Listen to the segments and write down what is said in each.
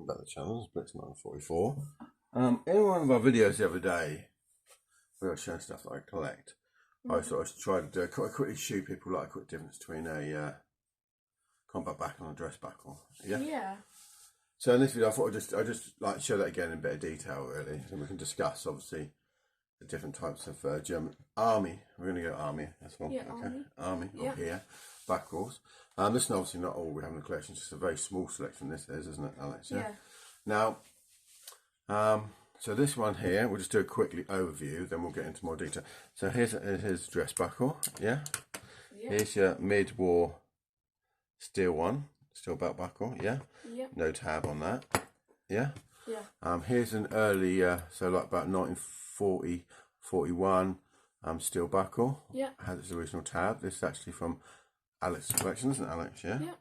welcome back to the channel. It's Blitz944. In one of our videos the other day, we were showing stuff that I collect. I sort of tried to quickly show people like a quick difference between a combat backle and a dress backle. Yeah. Yeah. So in this video, I thought I just like show that again in a bit of detail, really, and we can discuss obviously the different types of German army. We're going to go army. That's one. Yeah, okay. Army. Or here backles. This is obviously not all we have in the collection. It's just a very small selection. This is, isn't it, Alex? Yeah. Now, so this one here, we'll just do a quickly overview, then we'll get into more detail. So here's his dress buckle. Yeah. Here's your mid-war steel one, steel belt buckle. Yeah. Yeah. No tab on that. Yeah. Yeah. Here's an early, so like about 1940, 41 steel buckle. Yeah. Has its original tab. This is actually from Alex's collection, isn't it, Alex? Yeah. Yeah.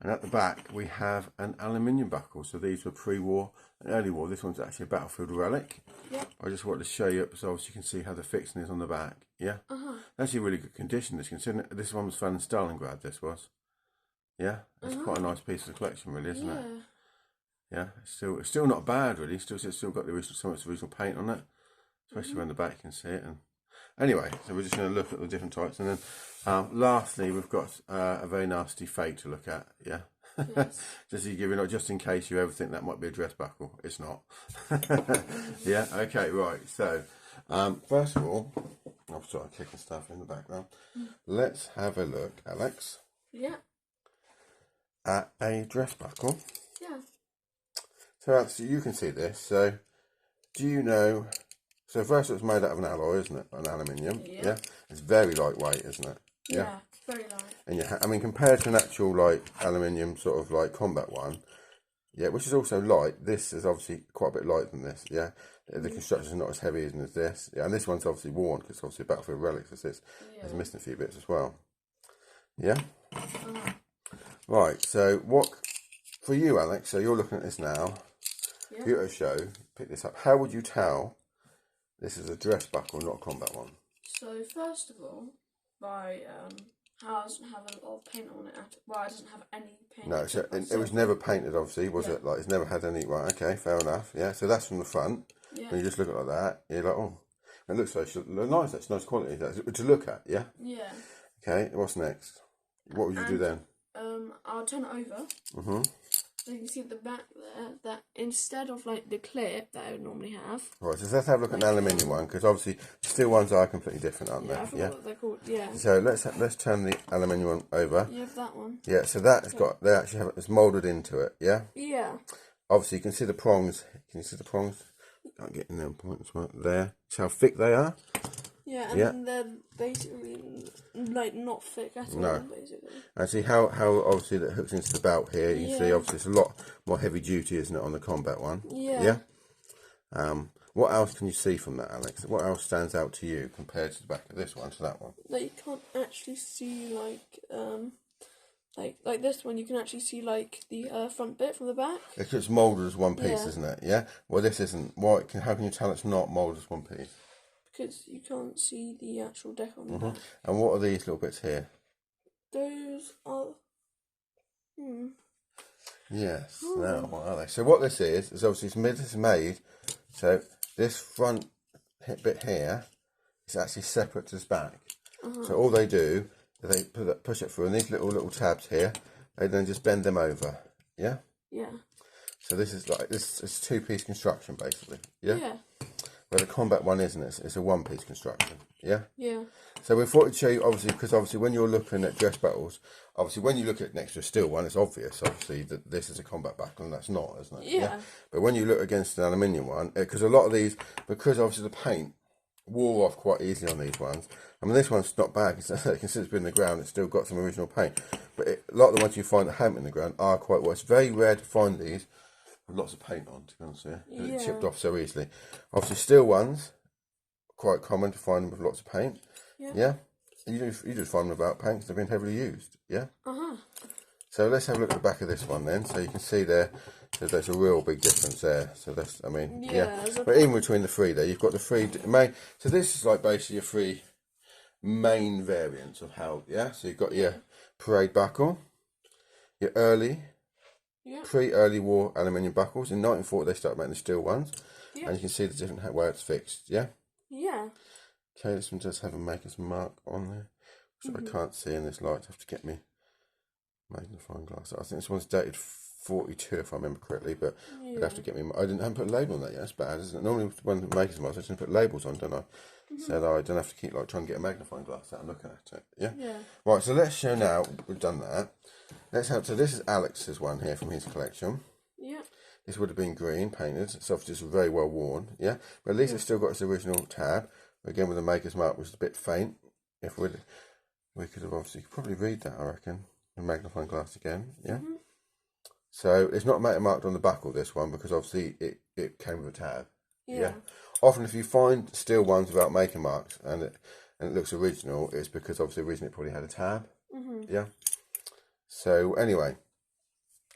And at the back we have an aluminium buckle. So these were pre-war and early war. This one's actually a battlefield relic. Yeah. I just wanted to show you so obviously you can see how the fixing is on the back. Yeah. Actually really good condition. This one was found in Stalingrad. This was. Yeah. It's quite a nice piece of the collection, really, isn't it? Yeah. It's still not bad, really. It's still got the original paint on it, especially when the back you can see it. And anyway, so we're just going to look at the different types, and then lastly we've got a very nasty fate to look at. Yeah. Yes. just in case you ever think that might be a dress buckle, it's not. Yeah. Okay. Right. So first of all, I'll start kicking stuff in the background. Let's have a look, Alex. Yeah. At a dress buckle. Yeah. So Alex, you can see this. So do you know? So first, it's made out of an alloy, isn't it? An aluminium. Yeah. It's very lightweight, isn't it? Yeah. Very light. And I mean, compared to an actual like aluminium sort of like combat one, yeah, which is also light. This is obviously quite a bit lighter than this. Yeah. The construction is not as heavy as this. Yeah, and this one's obviously worn because it's obviously a battlefield relic. So it's missing a few bits as well. Yeah. Right. So what for you, Alex? So you're looking at this now. Yeah. Computer show. Pick this up. How would you tell this is a dress buckle, not a combat one? So first of all, by how it doesn't have a lot of paint on it. Well, it doesn't have any paint. No, so it was never painted, obviously, was it? Like it's never had any. Right, okay, fair enough. Yeah, so that's from the front. Yeah. When you just look at it like that, you're like, oh, it looks like nice. That's nice quality. That's to look at. Yeah. Yeah. Okay, what's next? What would you do then? I'll turn it over. So you can see at the back there that instead of like the clip that I would normally have. Right, so let's have a look at an aluminium one, because obviously steel ones are completely different, aren't they? I forgot what they're called. Yeah. So let's turn the aluminium one over. You have that one. Yeah, so that's got they actually have it's moulded into it. Yeah. Yeah. Obviously, you can see the prongs. Can you see the prongs? Can't get in them points right there. See how thick they are? Yeah, and they're basically like not thick at all, basically. And see how obviously that hooks into the belt here. You can see obviously it's a lot more heavy duty, isn't it, on the combat one? Yeah. Yeah. What else can you see from that, Alex? What else stands out to you compared to the back of this one to that one? That you can't actually see like this one. You can actually see like the front bit from the back. It's moulded as one piece, isn't it? Yeah. Well, this isn't. How can you tell it's not moulded as one piece? Because you can't see the actual deck on the back. And what are these little bits here? Those are... Yes. Now, what are they? So what this is obviously it's made, so this front bit here is actually separate to this back. So all they do is they push it through, and these little tabs here, they then just bend them over. Yeah? Yeah. So this is like, this is two-piece construction, basically. Yeah? Yeah. Where the combat one isn't, it's a one-piece construction. Yeah? Yeah. So we thought we'd show you, obviously, because obviously when you're looking at dress battles, obviously when you look at next to a steel one, it's obvious, obviously, that this is a combat buckle, and that's not, isn't it? Yeah. But when you look against an aluminium one, because a lot of these, because obviously the paint wore off quite easily on these ones. I mean, this one's not bad, because it's been in the ground, it's still got some original paint. But a lot of the ones you find that haven't in the ground are quite well. It's very rare to find these with lots of paint on, to be honest with you. It chipped off so easily. Obviously, steel ones, quite common to find them with lots of paint. Yeah. You just find them without paint because they've been heavily used. Yeah. So let's have a look at the back of this one then. So you can see there, so there's a real big difference there. So that's, I mean, But even between the three there, you've got the three main. So this is like basically your three main variants of how. Yeah. So you've got your parade buckle, your early Yeah. Pre-early war aluminium buckles. In 1940 they started making the steel ones. Yeah. And you can see the different way it's fixed, yeah? Yeah. Okay, this one does have a maker's mark on there, which I can't see in this light. I have to get me magnifying glass. I think this one's dated 42 if I remember correctly, but I'd have to get me. I haven't put a label on that yet. That's bad, isn't it? Normally when the maker's mark, I just put labels on, don't I? So that I don't have to keep like trying to get a magnifying glass out and looking at it. Yeah. Yeah. Right. So let's show now. We've done that. Let's have. So this is Alex's one here from his collection. Yeah. This would have been green painted. It's obviously just very well worn. Yeah. But at least it's still got its original tab. Again with the maker's mark, which is a bit faint. If we could have obviously probably read that, I reckon. The magnifying glass again. Yeah. So it's not marked on the buckle, this one, because obviously it came with a tab. Yeah. Often if you find steel ones without maker marks and it looks original, it's because obviously originally it probably had a tab. Yeah. So anyway,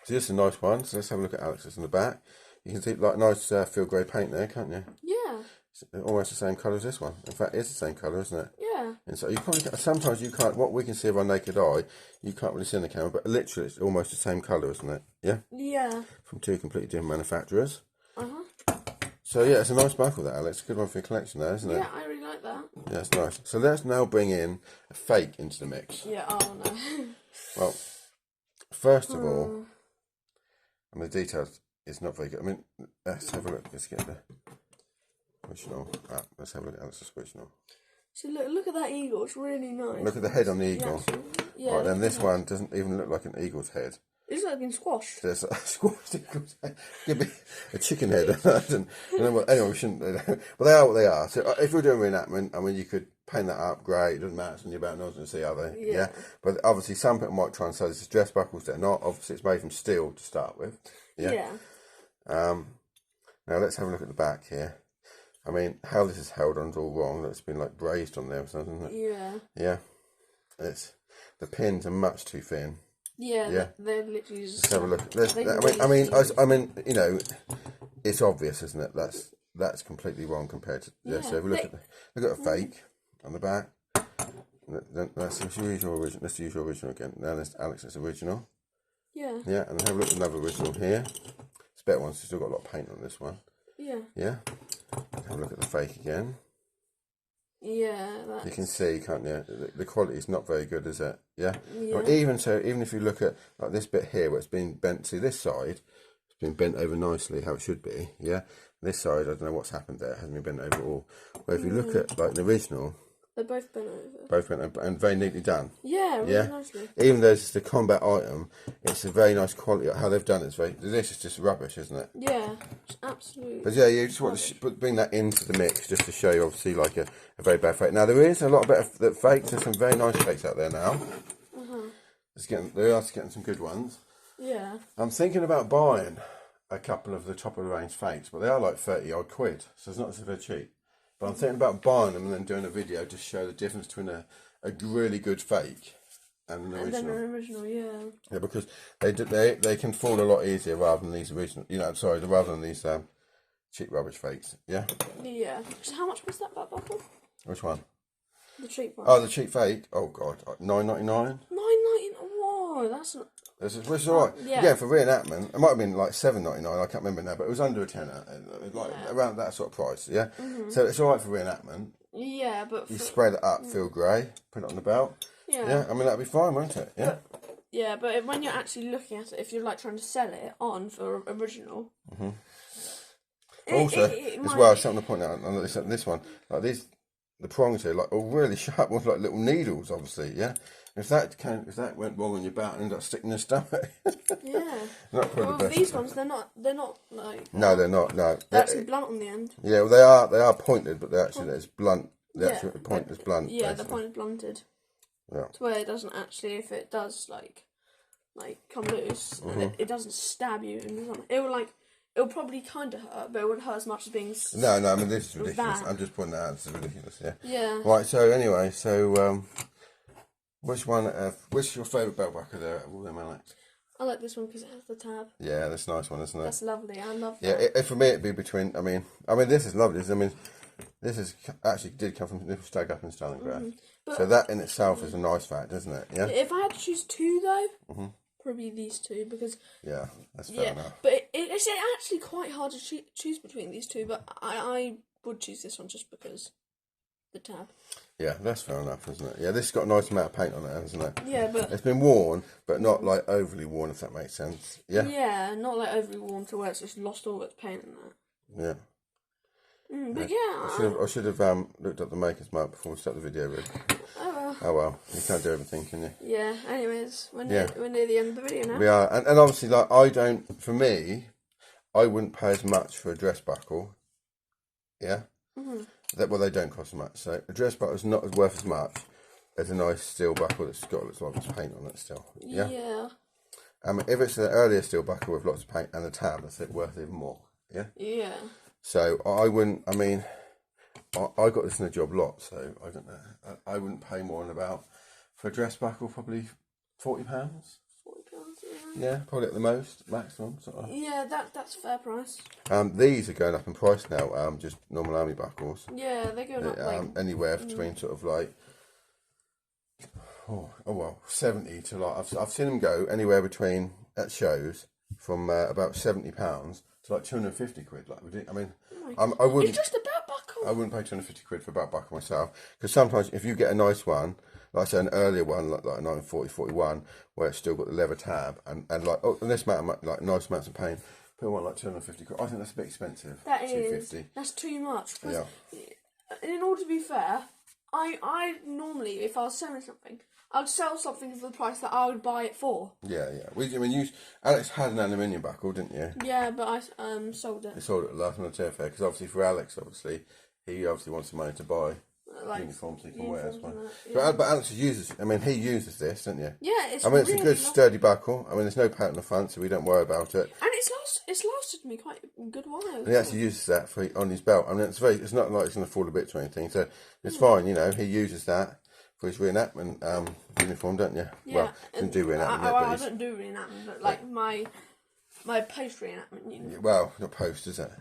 so this is a nice one. So let's have a look at Alex's in the back. You can see like nice field grey paint there, can't you? Yeah. It's almost the same colour as this one. In fact, it's the same colour, isn't it? Yeah. And so you probably sometimes you can't. What we can see with our naked eye, you can't really see in the camera, but literally it's almost the same colour, isn't it? Yeah. Yeah. From two completely different manufacturers. Uh-huh. So yeah, it's a nice buckle that, Alex. Good one for your collection there, isn't it? Yeah, I really like that. Yeah, it's nice. So let's now bring in a fake into the mix. Yeah, oh no. Well, first of all, and the details is not very good. I mean, let's have a look. Let's get the original. Let's have a look at Alex's original. So look at that eagle. It's really nice. Look at the head on the eagle. Yeah. Right, then this one doesn't even look like an eagle's head. It's like been squashed. There's a squashed eagle's head. Give me a chicken head. Anyway, we shouldn't. But they are what they are. So if we're doing reenactment, I mean, you could paint that up. Great. It doesn't matter. It's on your back. No one's going to see, are they? Yeah. But obviously, some people might try and say this is dress buckles. They're not. Obviously, it's made from steel to start with. Yeah. Yeah. Now let's have a look at the back here. I mean, how this is held on is all wrong. It's been like brazed on there or something, isn't it? Yeah. Yeah. The pins are much too thin. Yeah. They're literally just. Let's have a look. I mean, you know, it's obvious, isn't it? That's completely wrong compared to. Yeah. So if we look at a fake on the back. Let's use your original. Let's use your original again. Now there's Alex's original. Yeah. Yeah, and then have a look at another original here. It's a better one. So still got a lot of paint on this one. Yeah. Yeah. Have a look at the fake again. Yeah. You can see, can't you? The quality is not very good, is it? Yeah. Yeah. I mean, even if you look at like this bit here, where it's been bent to this side, it's been bent over nicely, how it should be. Yeah. This side, I don't know what's happened there. It hasn't been bent over at all. Where if you look at like the original, they're both bent over. both bent over and very neatly done. Yeah. Really nicely. Even though it's the combat item, it's a very nice quality. How they've done it is very. This is just rubbish, isn't it? Yeah. It's absolutely. But yeah, you just want to bring that into the mix just to show you, obviously, like a very bad fake. Now there is a lot of better fakes. There's some very nice fakes out there now. They are getting some good ones. Yeah. I'm thinking about buying a couple of the top of the range fakes, but they are like 30 odd quid, so it's not as if they're cheap. But I'm thinking about buying them and then doing a video to show the difference between a really good fake and an original. And then an original, yeah. Yeah, because they can fall a lot easier rather than these original. Rather than these cheap rubbish fakes. Yeah. Yeah. So how much was that buckle? Which one? The cheap one. Oh, the cheap fake. Oh God, $9.99. $9.99. Whoa, that's not. Which is alright. Yeah, for reenactment, it might have been like $7.99. I can't remember now, but it was under a tenner, like around that sort of price. Yeah. So it's alright for reenactment. Yeah, but you spray that up, feel grey, put it on the belt. Yeah. Yeah, I mean that'd be fine, won't it? Yeah. But when you're actually looking at it, if you're like trying to sell it on for original. Also, as well, something to point out on this one, like the prongs here, like are really sharp ones, like little needles, obviously. Yeah. If that went wrong on your back and ended up sticking in your stomach. Yeah. Not probably the best. These ones, they're not like. No, they're not. No. They're actually blunt on the end. Yeah, well, they are pointed, but it's blunt. The actual point is blunt. Yeah, basically. the point is blunted. Yeah. To where it doesn't actually, if it does like come loose, and it doesn't stab you in the stomach. It'll probably kind of hurt, but it wouldn't hurt as much as being. No, I mean this is ridiculous. I'm just pointing that out. It's ridiculous. Yeah. Yeah. Right. So anyway, which is your favourite belt buckle there of all them, Alex? I like this one because it has the tab. Yeah, that's a nice one, isn't it? That's lovely. I love that. Yeah, for me it'd be between. I mean, this is lovely. I mean, this is actually did come from Little Stag Up in Stalingrad. So that in itself is a nice fact, isn't it? Yeah. If I had to choose two though, probably these two because Yeah, that's fair enough. but it's actually quite hard to choose between these two. But I would choose this one just because the tab. Yeah, that's fair enough, isn't it? Yeah, this has got a nice amount of paint on it, hasn't it? Yeah, but it's been worn, but not like overly worn, if that makes sense. Yeah. Yeah, not like overly worn to where it's just lost all its paint in that. Yeah. But I should have looked up the maker's mark before we start the video, really. Oh well, you can't do everything, can you? Yeah. Anyways, we're near the end of the video now. We are, and obviously, like for me, I wouldn't pay as much for a dress buckle. Yeah. They don't cost as much. So a dress buckle is not as worth as much as a nice steel buckle that's got lots of paint on it still. Yeah. Yeah. If it's an earlier steel buckle with lots of paint and a tab, that's worth even more. Yeah. Yeah. So I wouldn't. I mean, I got this in a job lot, so I don't know. I wouldn't pay more than about for a dress buckle, probably £40. £40. Yeah, probably at the most, maximum. Sort of. Yeah, that's a fair price. These are going up in price now. Just normal army buckles. Yeah, they're going up like anywhere between sort of like 70 to like I've seen them go anywhere between at shows from about £70 to like 250 quid. Like I mean, I wouldn't. It's just a belt buckle. I wouldn't pay 250 quid for a belt buckle myself because sometimes if you get a nice one, like I say, an earlier one like a 1940, 41, where it's still got the leather tab and like and this amount of, like nice amounts of paint, people want like 250 quid. I think that's a bit expensive. That 250. is. That's too much. Yeah. In order to be fair, I normally, if I was selling something, I'd sell something for the price that I would buy it for. Yeah. Alex had an aluminium buckle, didn't you? Yeah, but I sold it. He sold it last minute fair because obviously for Alex, he obviously wants the money to buy uniforms he can wear as well. But Alex uses. I mean, he uses this, don't you? Yeah, it's. I mean, it's a good sturdy buckle. I mean, there's no paint on the front, so we don't worry about it. And it's lasted me quite a good while. And he actually uses that on his belt. I mean, it's not like it's going to fall a bit or anything, so it's fine. You know, he uses that for his reenactment uniform, don't you? Yeah. Well, he doesn't do reenactment yet, I don't do reenactment, but like my post reenactment uniform. Well, not post, is it?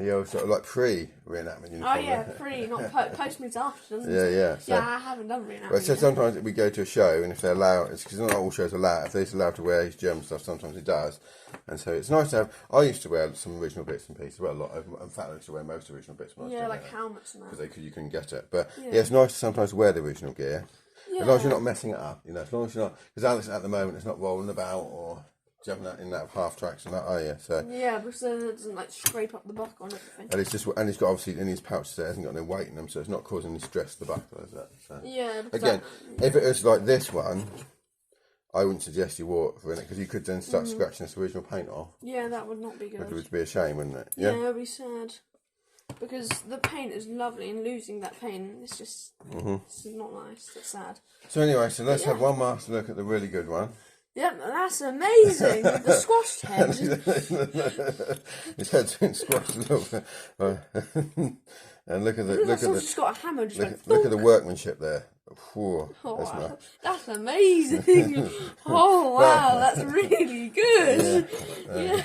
You're sort of like pre-reenactment uniform. Oh yeah, pre, not post means after, doesn't Yeah, it? yeah. So, yeah, I haven't done reenactment. Well, so sometimes we go to a show, and if they allow, it's because not all shows allow. If he's allowed to wear his German stuff, sometimes he does, and so it's nice to have. I used to wear some original bits and pieces. Well, a lot. In fact, I used to wear most original bits. When I was doing like helmets and that. Because you couldn't get it. But yeah, it's nice to sometimes wear the original gear, as long as you're not messing it up. You know, as long as you're not, because Alex at the moment is not rolling about or jumping out in that half tracks and that, are you? So yeah, because then it doesn't like scrape up the buckle and everything. And he's got obviously in his pouch there, hasn't got no weight in them, so it's not causing any stress to the buckle, is it? So yeah. Again, if it was like this one, I wouldn't suggest you wore it for it because you could then start scratching this original paint off. Yeah, that would not be good. Which would be a shame, wouldn't it? Yeah, it would be sad. Because the paint is lovely, and losing that paint, it's just it's not nice. It's sad. So anyway, so let's have one last look at the really good one. Yep, that's amazing. The squashed head. His head's been squashed a little bit. And look at Just got a hammer. Look at the workmanship there. Whew, that's nice. That's amazing. Oh wow, that's really good. Yeah.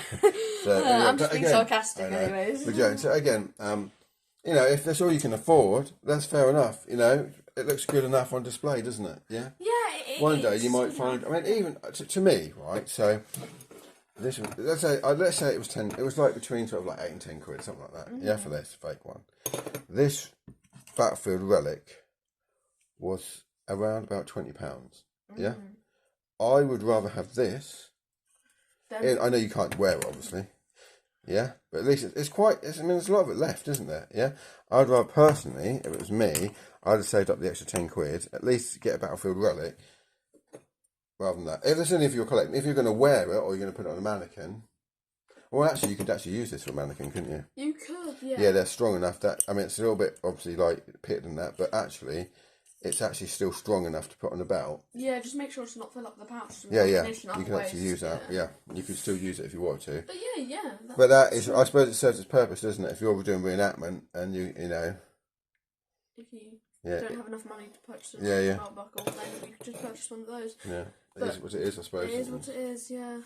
So, I'm just being sarcastic, anyways. But yeah, so again, you know, if that's all you can afford, that's fair enough. You know, it looks good enough on display, doesn't it? Yeah. Yeah. One day you might find. I mean, even to me, right? So this, let's say it was 10. It was like between sort of like 8 and 10 quid, something like that. Yeah, for this fake one. This battlefield relic was around about £20. Yeah, I would rather have this. I know you can't wear it, obviously. Yeah, but at least it's quite. I mean, there's a lot of it left, isn't there? Yeah, I'd rather personally, if it was me, I'd have saved up the extra 10 quid, at least get a battlefield relic, rather than that. If there's any of your collecting, if you're going to wear it or you're going to put it on a mannequin, well, actually, you could actually use this for a mannequin, couldn't you? You could, yeah. Yeah, they're strong enough that I mean, it's a little bit obviously like pitted and that, but actually, it's actually still strong enough to put on the belt. Yeah, just make sure it's not fill up the pouch. Yeah, you can actually use that. Yeah, you could still use it if you wanted to. But yeah. But that is, I suppose, it serves its purpose, doesn't it? If you're doing reenactment and you know. If you don't have enough money to purchase a belt buckle, then you could just purchase one of those. Yeah, it is what it is, I suppose. It is what it is, yeah.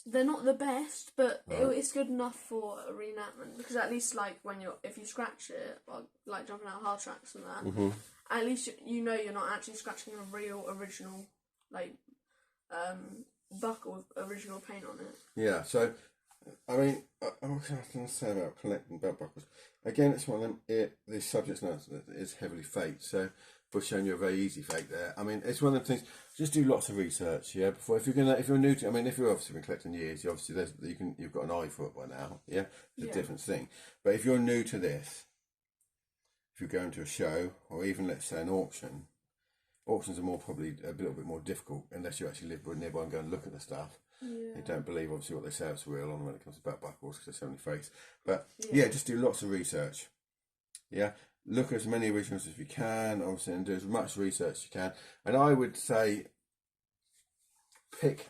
They're not the best, but it's good enough for a reenactment because at least like if you scratch it, or like jumping out hard tracks and that, at least you know you're not actually scratching a real original like buckle with original paint on it. Yeah, so I mean, what was I going to say about collecting belt buckles? Again, it's one of them. The subject now is heavily faked, so we're showing you a very easy fake there. I mean, it's one of the things. Just do lots of research, yeah. Before, if you're new to, I mean, if you've obviously been collecting years, you obviously you've got an eye for it by now, yeah. It's a different thing. But if you're new to this, if you're going to a show or even let's say an auction, auctions are probably a little bit more difficult unless you actually live nearby and go and look at the stuff. Yeah. You don't believe obviously what they say it's real on when it comes to belt buckles because there's so many fakes. But yeah, just do lots of research. Yeah, look at as many originals as you can, obviously, and do as much research as you can. And I would say pick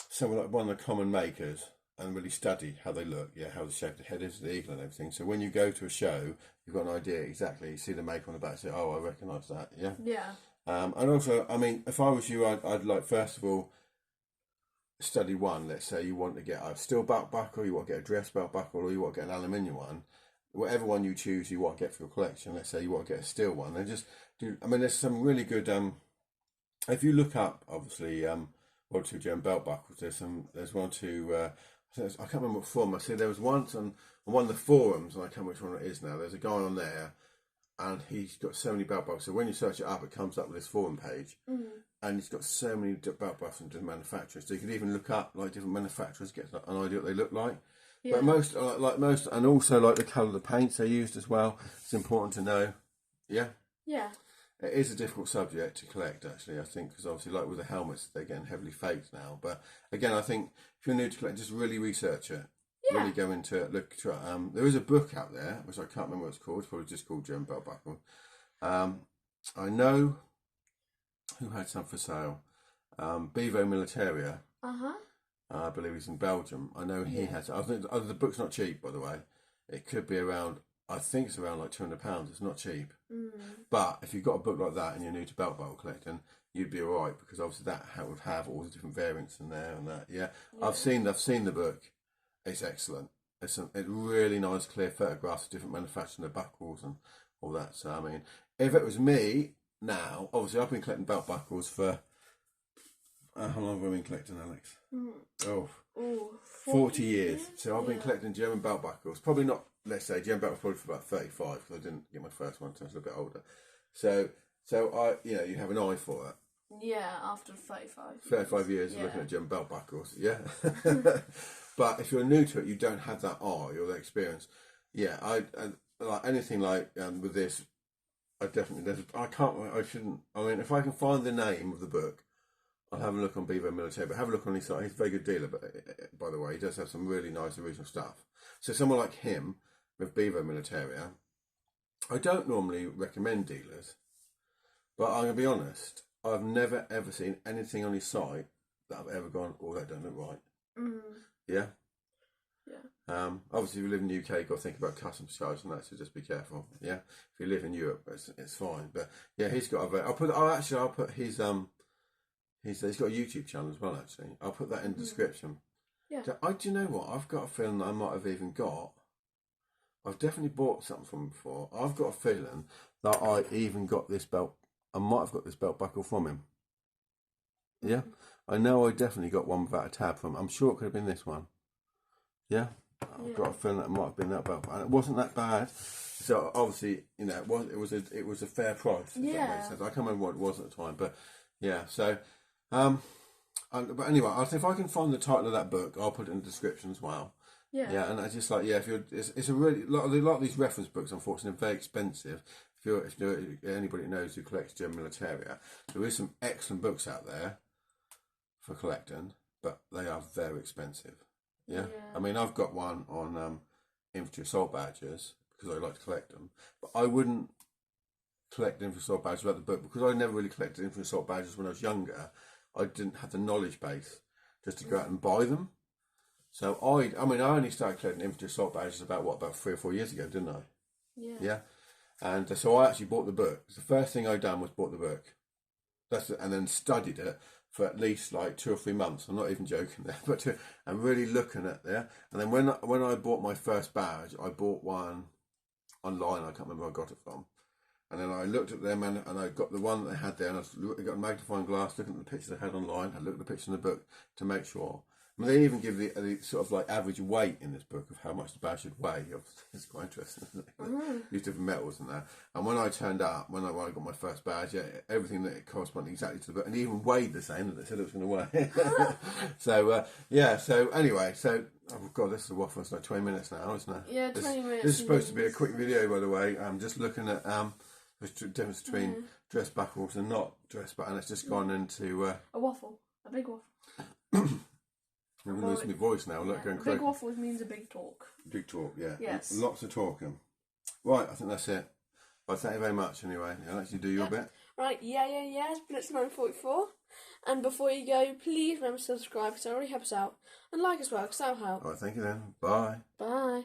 someone like one of the common makers and really study how they look. Yeah, how the shape of the head is, the eagle, and everything. So when you go to a show, you've got an idea exactly. You see the maker on the back, say, "Oh, I recognise that." Yeah. Yeah. And also, I mean, if I was you, I'd like first of all study one. Let's say you want to get a steel belt buckle, you want to get a dress belt buckle, or you want to get an aluminium one. Whatever one you choose, you want to get for your collection. Let's say you want to get a steel one. And just do. I mean, there's some really good. If you look up, obviously, WW2 German belt buckles. There's one or two. I can't remember what forum. I see there was once on one of the forums, and I can't remember which one it is now. There's a guy on there, and he's got so many belt buckles. So when you search it up, it comes up with this forum page. And he's got so many belt buckles from different manufacturers. So you can even look up like different manufacturers, get an idea what they look like. Yeah. But most, and also like the colour of the paints they used as well. It's important to know. Yeah. Yeah. It is a difficult subject to collect, actually. I think because obviously, like with the helmets, they're getting heavily faked now. But again, I think if you're new to collect, just really research it. Yeah. Really go into it. Look, try. There is a book out there which I can't remember what it's called. It's probably just called German Belt Buckle. I know who had some for sale. Bevo Militaria. I believe he's in Belgium. I know he has. I think the book's not cheap, by the way. It could be around. I think it's around like £200. It's not cheap. But if you've got a book like that and you're new to belt buckle collecting, you'd be alright because obviously that would have all the different variants in there and that. Yeah. I've seen the book. It's excellent. It's really nice, clear photographs of different manufacturers, their buckles and all that. So I mean, if it was me now, obviously I've been collecting belt buckles for how long have I been collecting, Alex? 40 years. So I've been collecting German belt buckles. Probably not. Let's say German belt was probably for about 35 because I didn't get my first one until I was a bit older. So I, you have an eye for it. Yeah, after 35. 35 years of looking at German belt buckles. Yeah. But if you're new to it, you don't have that eye or that experience. Yeah, I like anything like with this. I shouldn't. I mean, if I can find the name of the book, I'll have a look on Bevo Military. But have a look on his site. He's a very good dealer, but by the way, he does have some really nice original stuff. So someone like him with Bevo Militaria, I don't normally recommend dealers, but I'm gonna be honest. I've never ever seen anything on his site that I've ever gone, "Oh, that don't look right." Yeah. Yeah. Obviously, if you live in the UK, you've got to think about customs charges and that, so just be careful. Yeah. If you live in Europe, it's fine. But yeah, he's got I'll put his he's got a YouTube channel as well. Actually, I'll put that in the description. Yeah. So, do you know what? I've got a feeling that I might have even got. I've definitely bought something from him before. I've got a feeling that I even got this belt. I might have got this belt buckle from him. Yeah. I know I definitely got one without a tab from him. I'm sure it could have been this one. Yeah. I've got a feeling that it might have been that belt, and it wasn't that bad. So obviously, it was a fair price. If that makes sense. I can't remember what it was at the time, but yeah. So, but anyway, I think if I can find the title of that book, I'll put it in the description as well. Yeah. Yeah, and I just like if you're, it's a really lot of these reference books. Unfortunately, are very expensive. If anybody knows who collects German Militaria, there is some excellent books out there for collecting, but they are very expensive. Yeah. I mean, I've got one on infantry assault badges because I like to collect them, but I wouldn't collect infantry assault badges without the book because I never really collected infantry assault badges when I was younger. I didn't have the knowledge base just to go out and buy them. So I only started collecting infantry assault badges about 3 or 4 years ago, didn't I? Yeah. Yeah. And so I actually bought the book. The first thing I done was bought the book. And then studied it for at least like 2 or 3 months. I'm not even joking there, but and really looking at there. And then when I bought my first badge, I bought one online. I can't remember where I got it from. And then I looked at them and I got the one that they had there, and I got a magnifying glass looking at the pictures they had online. I looked at the pictures in the book to make sure. I mean, they even give the sort of like average weight in this book of how much the badge should weigh. It's quite interesting, isn't it? Use different metals and that. And when I turned up, when I got my first badge, yeah, everything that it corresponded exactly to the book, and it even weighed the same that they said it was going to weigh. So yeah. So anyway, oh god, this is a waffle. It's like 20 minutes now, isn't it? Yeah, 20 minutes. This is supposed to be a quick video, by the way. I'm just looking at the difference between dress buckles and not dress buckles, and it's just gone into a waffle, a big waffle. I'm losing my voice now. Look, going crazy. Big waffles means a big talk. Big talk, yeah. Yes. Lots of talking. Right, I think that's it. Well, thank you very much anyway. I'll let you do your bit. Right, but it's 9:44. And before you go, please remember to subscribe because it already helps out. And like as well because that'll help. Alright, thank you then. Bye. Bye.